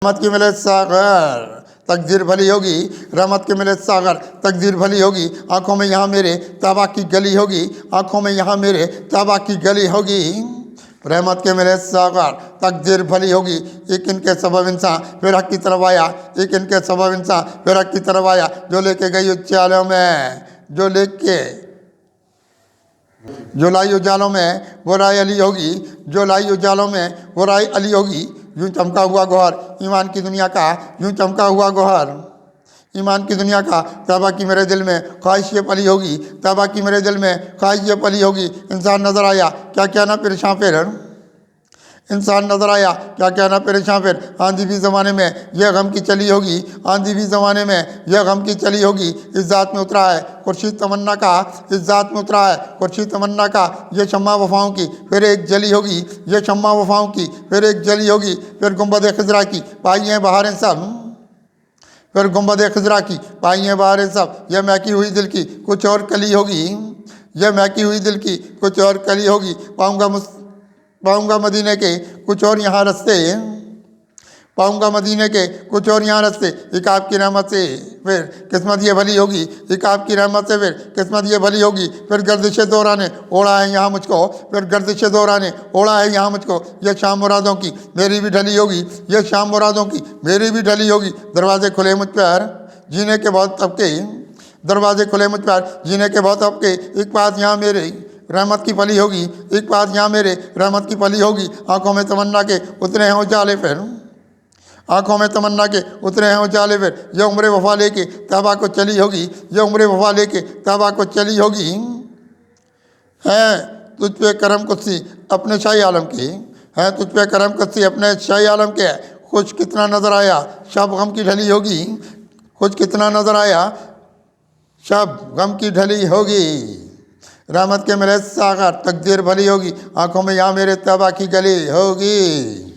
रहमत की मिले सागर तकदीर भली होगी, रहमत के मिले सागर तकदीर भली होगी। आंखों में यहाँ मेरे तौबा की गली होगी, आंखों में यहाँ मेरे तौबा की गली होगी। रहमत के मिले सागर तकदीर भली होगी। एक इनके सबब इंसान फिर हक की तरफ आया, एक इनके सबब इंसान फिर हक की तरफ आया। जो लेके गई उच्चालों में, जो लाई उजालों में वो राय अली होगी, जो लाई उजालों में वो राय अली होगी। यूं चमका हुआ गौहर ईमान की दुनिया का, यूं चमका हुआ गौहर ईमान की दुनिया का। तौबा की मेरे दिल में ख्वाहिश ये पली होगी, तौबा की मेरे दिल में ख्वाहिश ये पली होगी। इंसान नज़र आया क्या क्या ना परेशान फिर, इंसान नज़र आया क्या क्या ना परेशान फिर। आंधी भी ज़माने में यह गम की चली होगी, आंधी भी ज़माने में यह गम की चली होगी। इस ज़ात में उतरा है खुर्शीद तमन्ना का, इस ज़ात में उतरा है खुर्शीद तमन्ना का। ये शम्मा वफ़ाओं की फिर एक जली होगी, ये शम्मा वफ़ाओं की फिर एक जली होगी। फिर गुंबद खिज़रा की पाई हैं बहारें सब, फिर गुंबद खिज़रा की पाई हैं बहारें सब। यह महकी हुई दिल की कुछ और कली होगी, यह महकी हुई दिल की कुछ और कली होगी। पाऊँगा मदीने के कुछ और यहाँ रास्ते, पाऊँगा मदीने के कुछ और यहाँ रास्ते। एक आपकी रहमत से फिर किस्मत ये भली होगी, एक आपकी रहमत से फिर किस्मत ये भली होगी। फिर गर्दिश दौराने ओढ़ा है यहाँ मुझको, फिर गर्दिश दौराने ओढ़ा है यहाँ मुझको। यह शाम मुरादों की मेरी भी ढली होगी, यह शाम मुरादों की मेरी भी ढली होगी। दरवाजे खुले मुझ पर जीने के बहुत तबके, दरवाजे खुले मुझ पर जीने के बहुत तबके। एक बात यहाँ मेरे रहमत की पली होगी, एक बात यहाँ मेरे रहमत की पली होगी। आंखों में तमन्ना के उतरे हैं उजाले फिर, आंखों में तमन्ना के उतरे हैं उजाले फिर। यह उम्र वफा लेके तौबा को चली होगी, यह उम्र वफा लेके तौबा को चली होगी। है तुझ पे करम कुत्सी अपने शाही आलम के, है तुझ पे करम कुत्सी अपने शाही आलम के। कुछ कितना नज़र आया शब गम की ढली होगी, कुछ कितना नज़र आया शब गम की ढली होगी। रहमत के मिले सागर तकदीर भली होगी, आंखों में यहाँ मेरे तौबा की गली होगी।